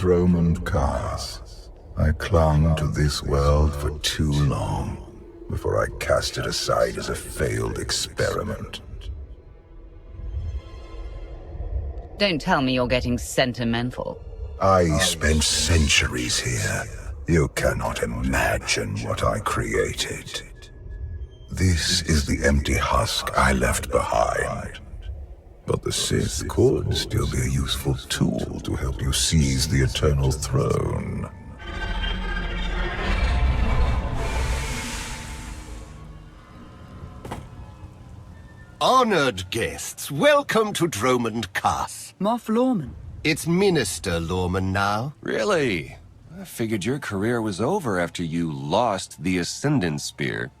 Dromund Kaas. I clung to this world for too long before I cast it aside as a failed experiment. Don't tell me you're getting sentimental. I spent centuries here. You cannot imagine what I created. This is the empty husk I left behind. But the Sith could still be a useful tool to help you seize the Eternal Throne. Honored guests, welcome to Dromund Kaas. Moff Lorman. It's Minister Lorman now. Really? I figured your career was over after you lost the Ascendant Spear.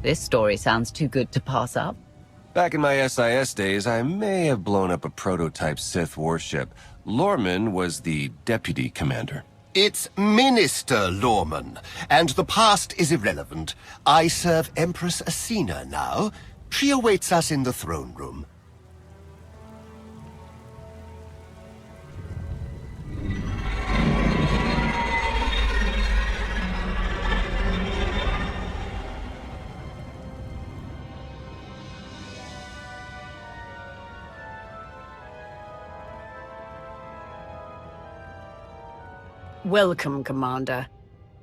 This story sounds too good to pass up. Back in my SIS days, I may have blown up a prototype Sith warship. Lorman was the deputy commander. It's Minister Lorman, and the past is irrelevant. I serve Empress Acina now. She awaits us in the throne room. Welcome, Commander.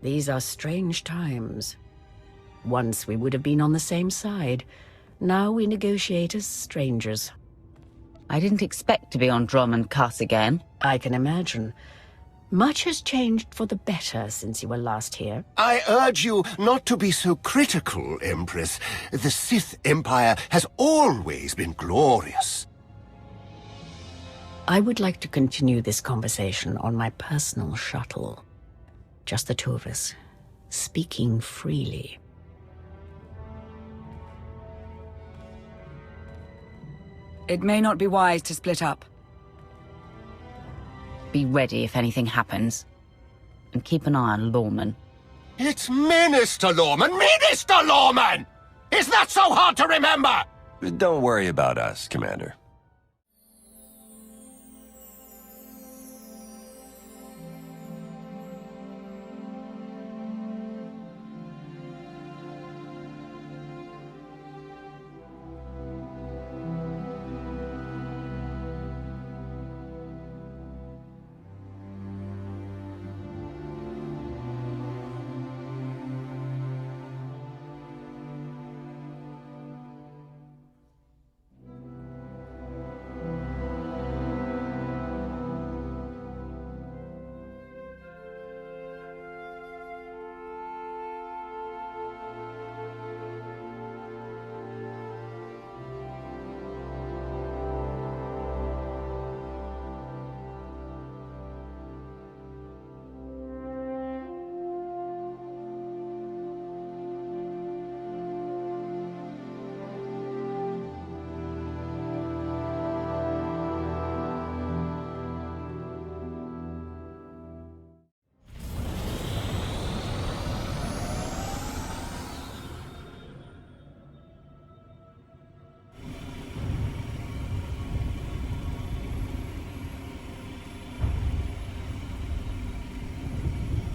These are strange times. Once we would have been on the same side. Now we negotiate as strangers. I didn't expect to be on Dromund Kaas again. I can imagine. Much has changed for the better since you were last here. I urge you not to be so critical, Empress. The Sith Empire has always been glorious. I would like to continue this conversation on my personal shuttle. Just the two of us, speaking freely. It may not be wise to split up. Be ready if anything happens. And keep an eye on Lorman. It's Minister Lorman! Minister Lorman! Is that so hard to remember? Don't worry about us, Commander.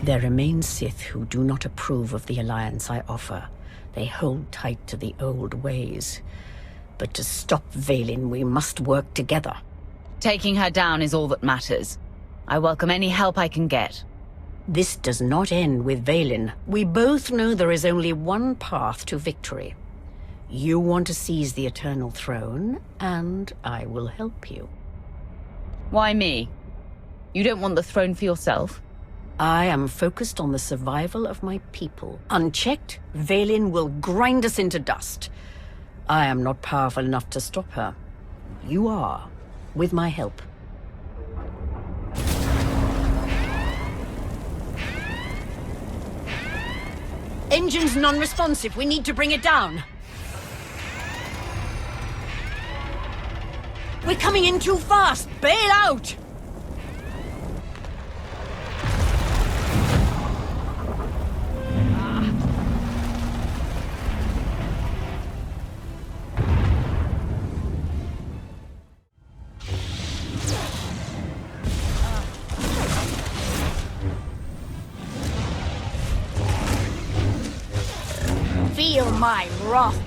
There remain Sith who do not approve of the alliance I offer. They hold tight to the old ways. But to stop Vaylin, we must work together. Taking her down is all that matters. I welcome any help I can get. This does not end with Vaylin. We both know there is only one path to victory. You want to seize the Eternal Throne, and I will help you. Why me? You don't want the throne for yourself? I am focused on the survival of my people. Unchecked, Vaylin will grind us into dust. I am not powerful enough to stop her. You are, with my help. Engine's non-responsive. We need to bring it down. We're coming in too fast. Bail out! Feel my wrath.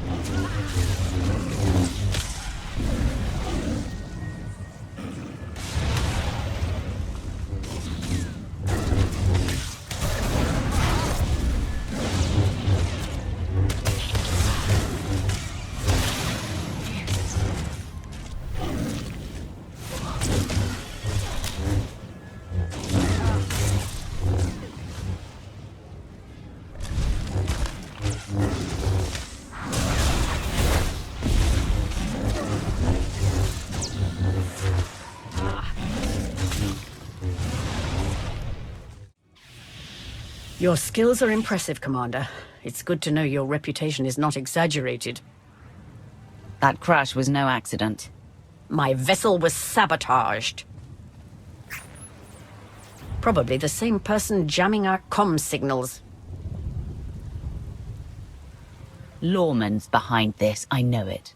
Your skills are impressive, Commander. It's good to know your reputation is not exaggerated. That crash was no accident. My vessel was sabotaged. Probably the same person jamming our comm signals. Lawman's behind this, I know it.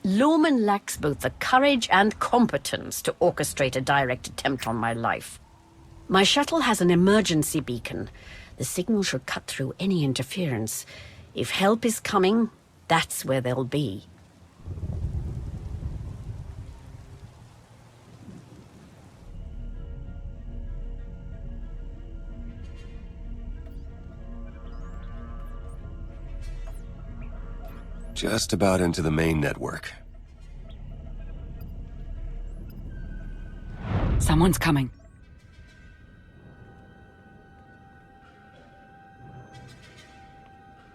Lawman lacks both the courage and competence to orchestrate a direct attempt on my life. My shuttle has an emergency beacon. The signal should cut through any interference. If help is coming, that's where they'll be. Just about into the main network. Someone's coming.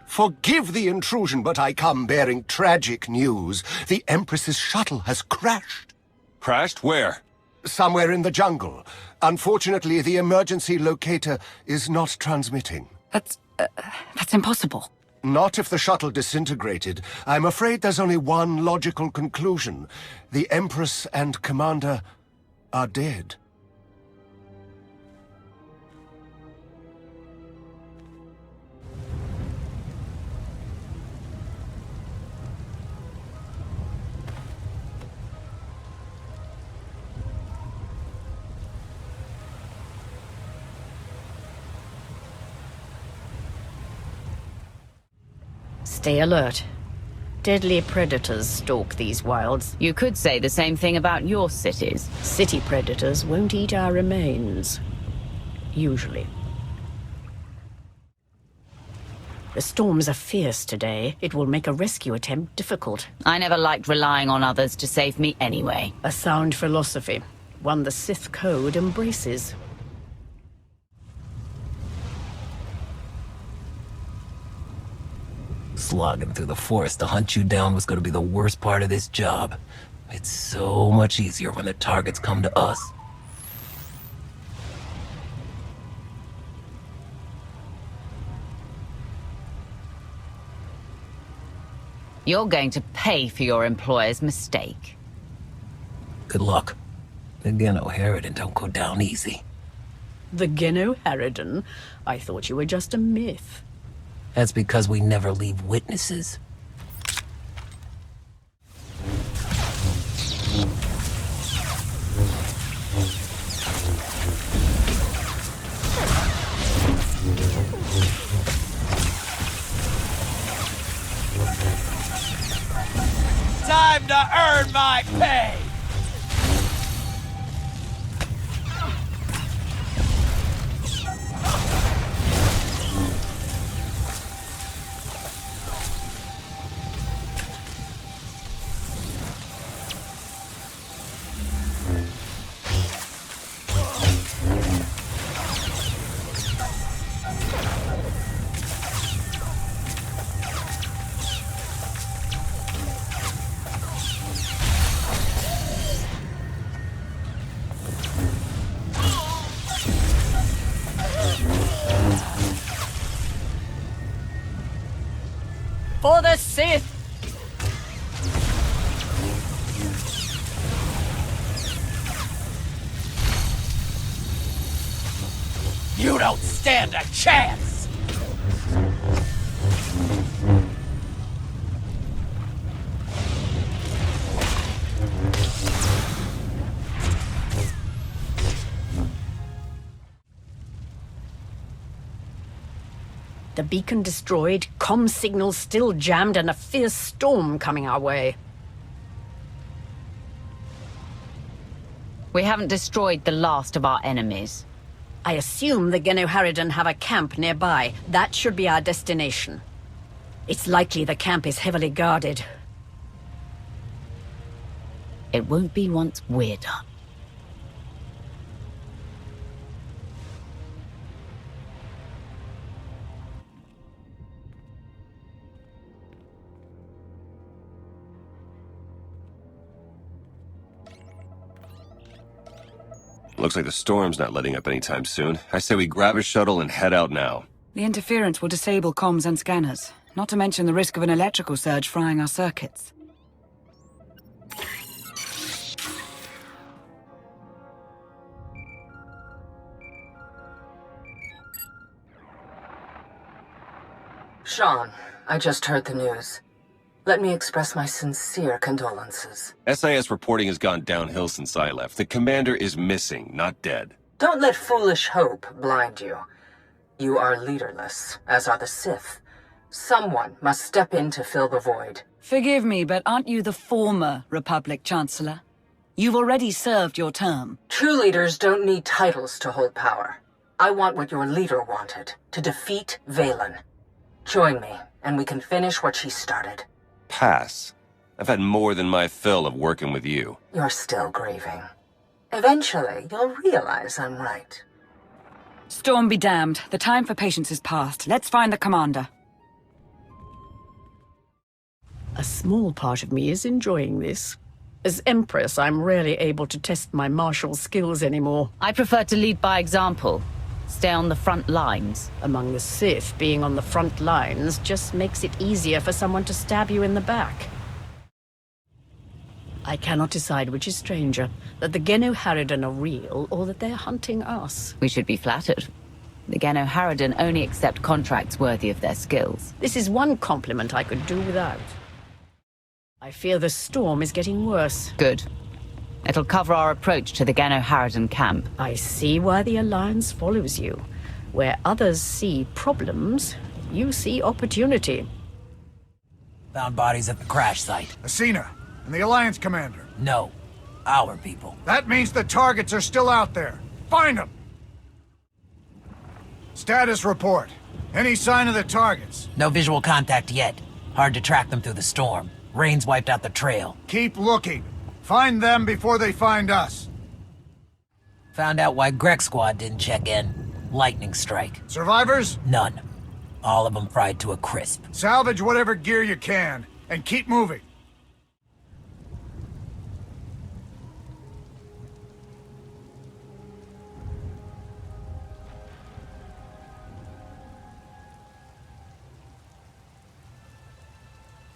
Forgive the intrusion, but I come bearing tragic news. The Empress's shuttle has crashed. Crashed where? Somewhere in the jungle. Unfortunately, the emergency locator is not transmitting. That's impossible. Not if the shuttle disintegrated. I'm afraid there's only one logical conclusion. The Empress and Commander are dead. Stay alert. Deadly predators stalk these wilds. You could say the same thing about your cities. City predators won't eat our remains. Usually. The storms are fierce today. It will make a rescue attempt difficult. I never liked relying on others to save me anyway. A sound philosophy. One the Sith Code embraces. Slogging through the forest to hunt you down was going to be the worst part of this job. It's so much easier when the targets come to us. You're going to pay for your employer's mistake. Good luck. The Geno Harridan don't go down easy. The Geno Harridan? I thought you were just a myth. That's because we never leave witnesses. Time to earn my pay! For the Sith! You don't stand a chance! The beacon destroyed, comm signals still jammed, and a fierce storm coming our way. We haven't destroyed the last of our enemies. I assume the Genoharadan have a camp nearby. That should be our destination. It's likely the camp is heavily guarded. It won't be once we're done. Looks like the storm's not letting up anytime soon. I say we grab a shuttle and head out now. The interference will disable comms and scanners, not to mention the risk of an electrical surge frying our circuits. Shan, I just heard the news. Let me express my sincere condolences. SAS reporting has gone downhill since I left. The commander is missing, not dead. Don't let foolish hope blind you. You are leaderless, as are the Sith. Someone must step in to fill the void. Forgive me, but aren't you the former Republic Chancellor? You've already served your term. True leaders don't need titles to hold power. I want what your leader wanted, to defeat Vaylin. Join me, and we can finish what she started. Pass. I've had more than my fill of working with you. You're still grieving. Eventually, you'll realize I'm right. Storm be damned. The time for patience is past. Let's find the commander. A small part of me is enjoying this. As Empress, I'm rarely able to test my martial skills anymore. I prefer to lead by example. Stay on the front lines. Among the Sith, being on the front lines just makes it easier for someone to stab you in the back. I cannot decide which is stranger, that the Genoharadan are real, or that they're hunting us. We should be flattered. The Genoharadan only accept contracts worthy of their skills. This is one compliment I could do without. I fear the storm is getting worse. Good. It'll cover our approach to the Genoharadan camp. I see why the Alliance follows you. Where others see problems, you see opportunity. Found bodies at the crash site. Acina, and the Alliance commander. No, our people. That means the targets are still out there. Find them! Status report. Any sign of the targets? No visual contact yet. Hard to track them through the storm. Rain's wiped out the trail. Keep looking. Find them before they find us. Found out why Greg Squad didn't check in. Lightning strike. Survivors? None. All of them fried to a crisp. Salvage whatever gear you can, and keep moving.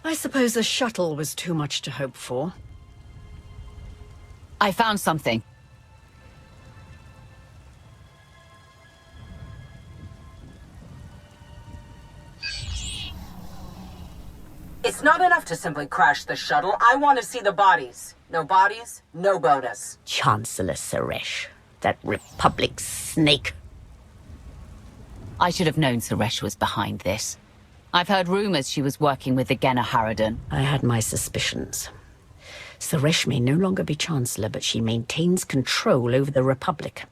I suppose the shuttle was too much to hope for. I found something. It's not enough to simply crash the shuttle. I want to see the bodies. No bodies, no bonus. Chancellor Suresh, that Republic snake. I should have known Suresh was behind this. I've heard rumors she was working with the Genoharadan. I had my suspicions. Suresh may no longer be Chancellor, but she maintains control over the Republic.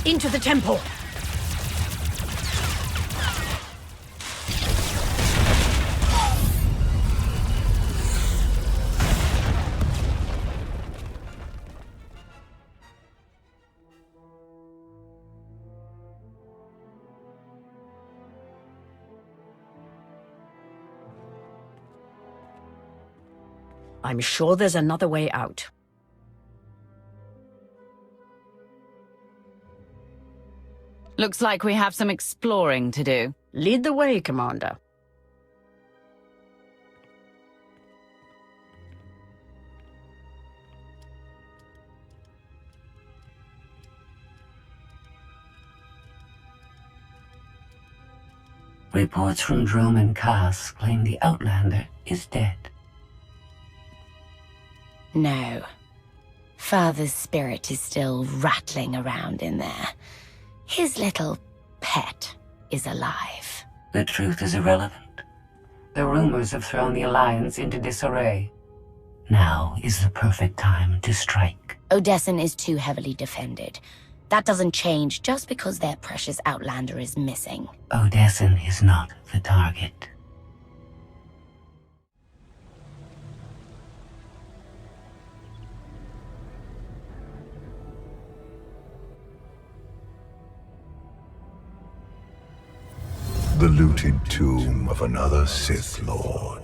Into the temple! I'm sure there's another way out. Looks like we have some exploring to do. Lead the way, Commander. Reports from Dromund Kaas claim the Outlander is dead. No. Father's spirit is still rattling around in there. His little pet is alive. The truth is irrelevant. The rumors have thrown the Alliance into disarray. Now is the perfect time to strike. Odessen is too heavily defended. That doesn't change just because their precious Outlander is missing. Odessen is not the target. The looted tomb of another Sith Lord.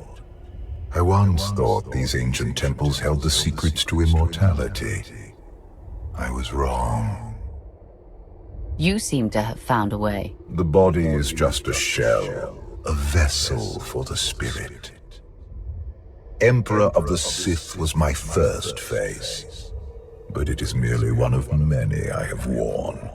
I once thought these ancient temples held the secrets to immortality. I was wrong. You seem to have found a way. The body is just a shell, a vessel for the spirit. Emperor of the Sith was my first face, but it is merely one of many I have worn.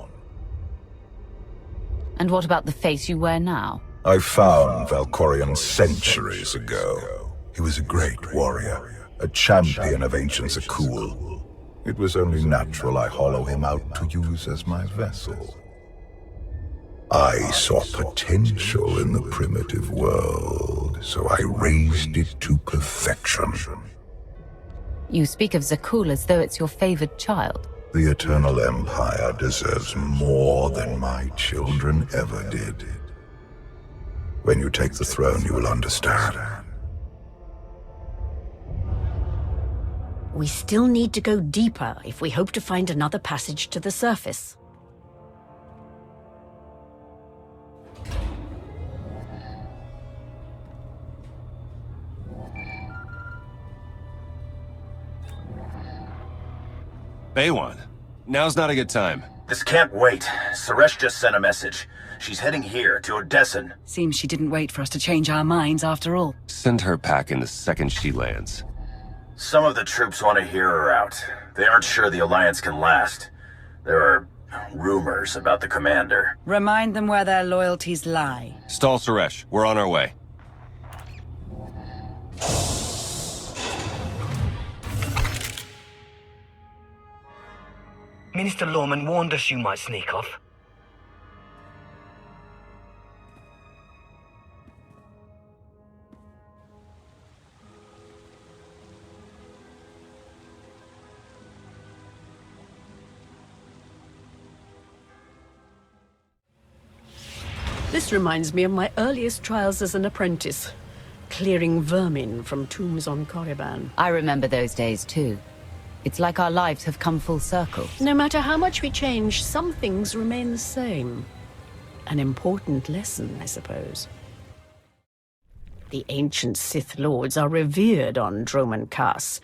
And what about the face you wear now? I found Valkorion centuries ago. He was a great warrior, a champion of ancient scours. It was only natural I hollow him out to use as my vessel. I saw potential in the primitive world, so I raised it to perfection. You speak of Zakul as though it's your favored child. The Eternal Empire deserves more than my children ever did. When you take the throne, you will understand. We still need to go deeper if we hope to find another passage to the surface. Baywan, now's not a good time. This can't wait. Suresh just sent a message. She's heading here, to Odessen. Seems she didn't wait for us to change our minds after all. Send her packing the second she lands. Some of the troops want to hear her out. They aren't sure the Alliance can last. There are rumors about the commander. Remind them where their loyalties lie. Stall Suresh, we're on our way. Minister Lorman warned us you might sneak off. This reminds me of my earliest trials as an apprentice, clearing vermin from tombs on Korriban. I remember those days too. It's like our lives have come full circle. No matter how much we change, some things remain the same. An important lesson, I suppose. The ancient Sith Lords are revered on Dromund Kaas.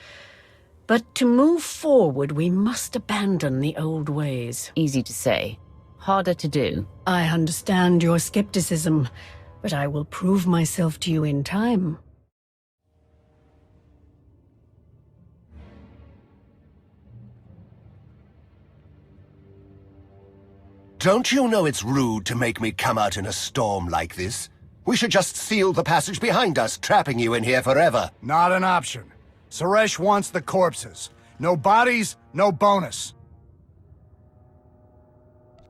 But to move forward, we must abandon the old ways. Easy to say, harder to do. I understand your skepticism, but I will prove myself to you in time. Don't you know it's rude to make me come out in a storm like this? We should just seal the passage behind us, trapping you in here forever. Not an option. Suresh wants the corpses. No bodies, no bonus.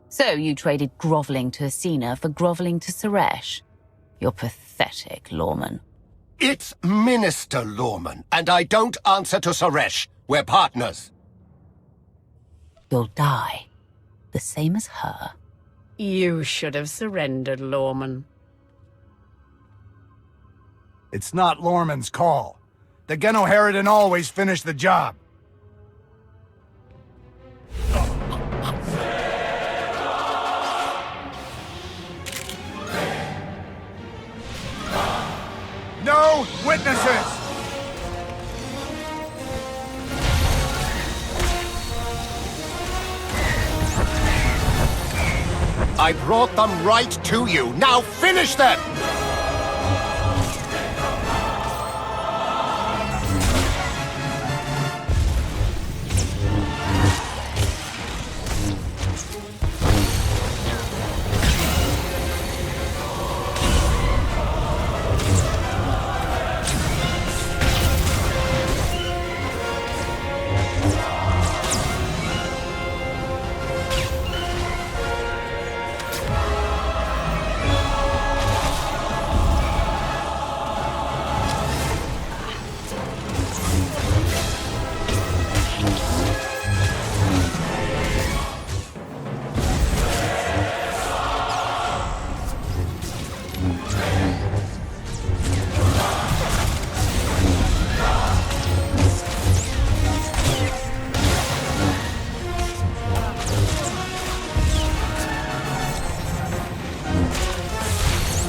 So you traded groveling to Acina for groveling to Suresh? You're pathetic, Lorman. It's Minister Lorman, and I don't answer to Suresh. We're partners. You'll die. The same as her. You should have surrendered, Lorman. It's not Lorman's call. The Genoheridan always finish the job. No witnesses! I brought them right to you. Now finish them!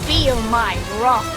Feel my wrath.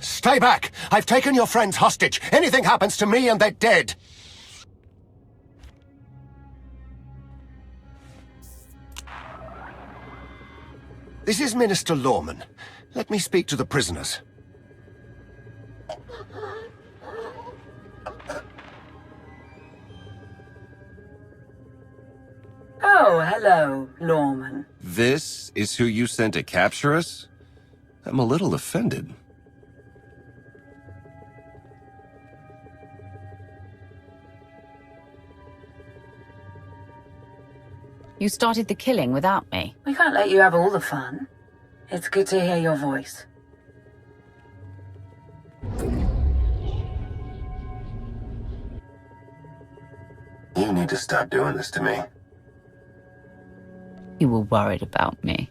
Stay back! I've taken your friends hostage. Anything happens to me and they're dead. This is Minister Lorman. Let me speak to the prisoners. Oh, hello, Lorman. This is who you sent to capture us? I'm a little offended. You started the killing without me. We can't let you have all the fun. It's good to hear your voice. You need to stop doing this to me. You were worried about me.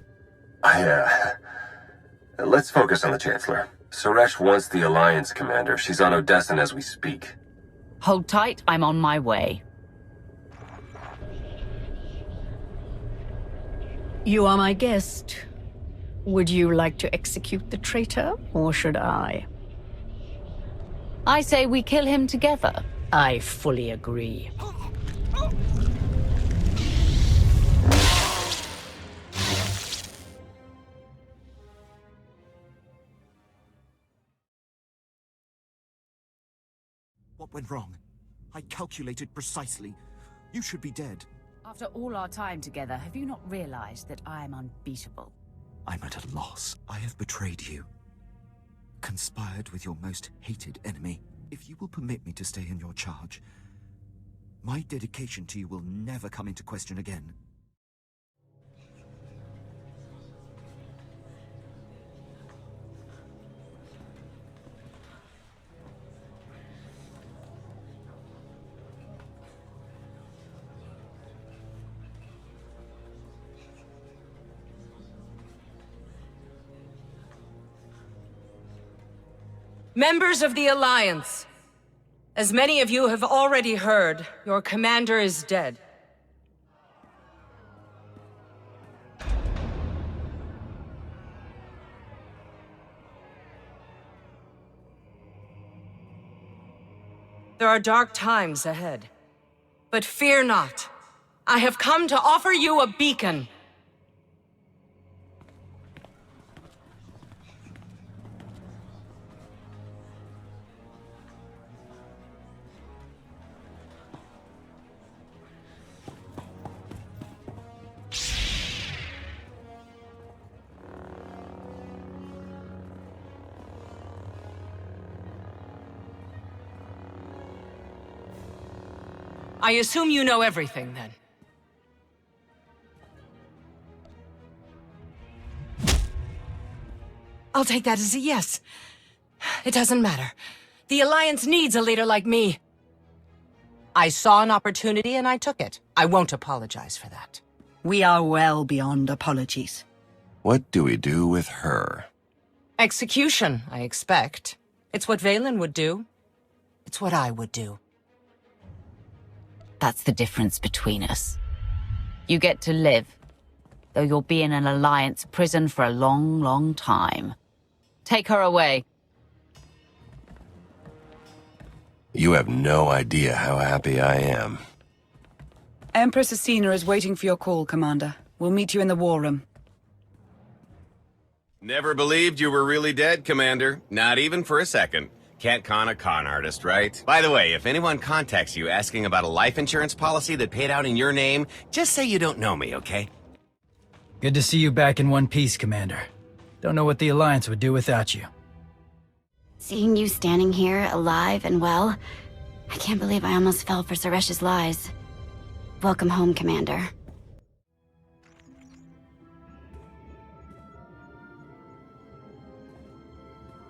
Let's focus on the Chancellor. Suresh wants the Alliance commander. She's on Odessan as we speak. Hold tight, I'm on my way. You are my guest. Would you like to execute the traitor, or should I? I say we kill him together. I fully agree. What went wrong? I calculated precisely. You should be dead. After all our time together, have you not realized that I am unbeatable? I'm at a loss. I have betrayed you. Conspired with your most hated enemy. If you will permit me to stay in your charge, my dedication to you will never come into question again. Members of the Alliance, as many of you have already heard, your commander is dead. There are dark times ahead. But fear not. I have come to offer you a beacon. I assume you know everything, then. I'll take that as a yes. It doesn't matter. The Alliance needs a leader like me. I saw an opportunity and I took it. I won't apologize for that. We are well beyond apologies. What do we do with her? Execution, I expect. It's what Vaylin would do. It's what I would do. That's the difference between us. You get to live, though you'll be in an Alliance prison for a long, long time. Take her away. You have no idea how happy I am. Empress Acina is waiting for your call, Commander. We'll meet you in the war room. Never believed you were really dead, Commander. Not even for a second. Can't con a con artist, right? By the way, if anyone contacts you asking about a life insurance policy that paid out in your name, just say you don't know me, okay? Good to see you back in one piece, Commander. Don't know what the Alliance would do without you. Seeing you standing here, alive and well, I can't believe I almost fell for Suresh's lies. Welcome home, Commander.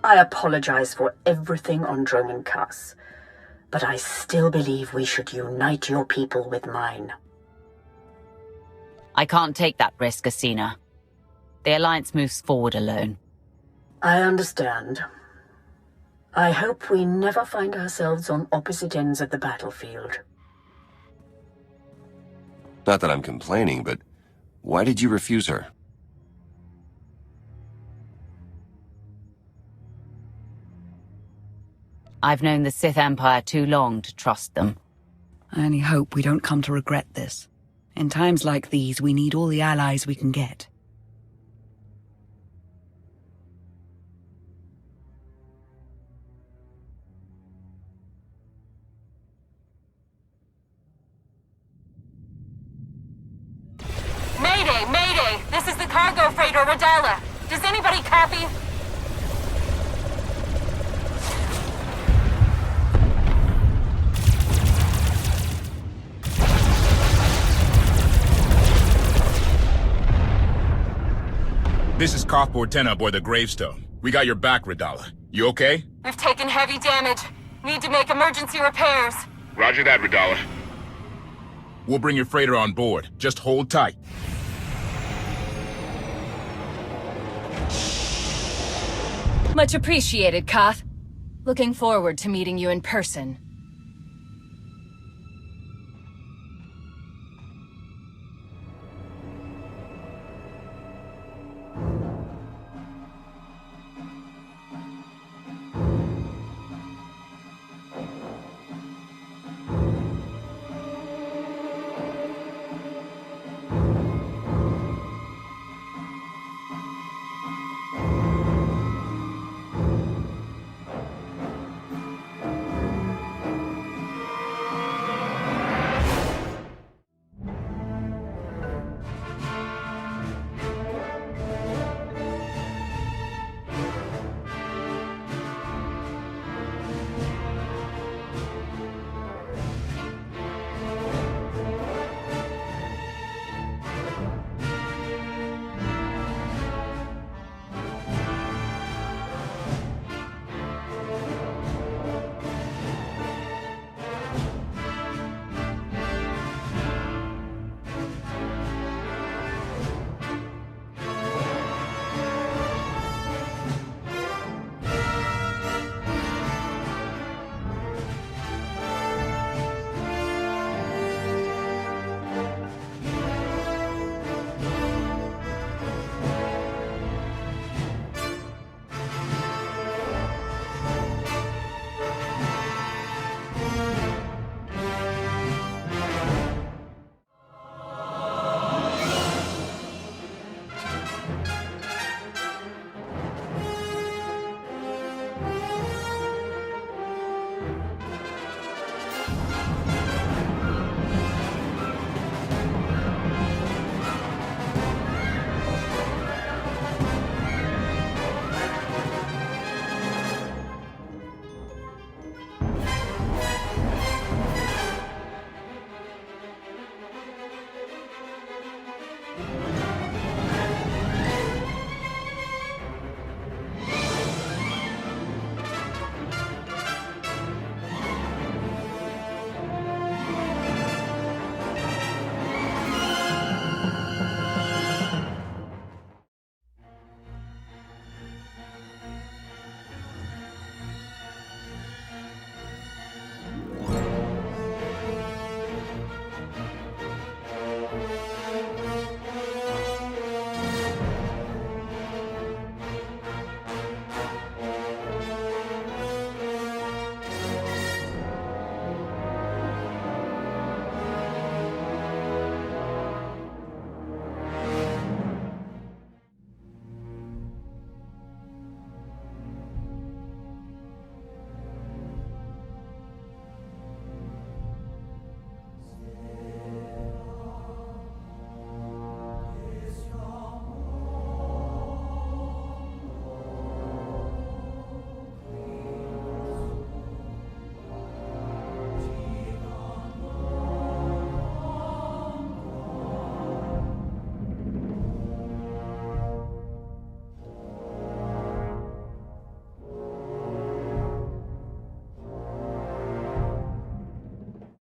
I apologize for everything on Dromund Kaas, but I still believe we should unite your people with mine. I can't take that risk, Acina. The Alliance moves forward alone. I understand. I hope we never find ourselves on opposite ends of the battlefield. Not that I'm complaining, but why did you refuse her? I've known the Sith Empire too long to trust them. I only hope we don't come to regret this. In times like these, we need all the allies we can get. Mayday! Mayday! This is the cargo freighter Radala. Does anybody copy? This is Kothbor 10 aboard the Gravestone. We got your back, Radala. You okay? We've taken heavy damage. Need to make emergency repairs. Roger that, Radala. We'll bring your freighter on board. Just hold tight. Much appreciated, Koth. Looking forward to meeting you in person.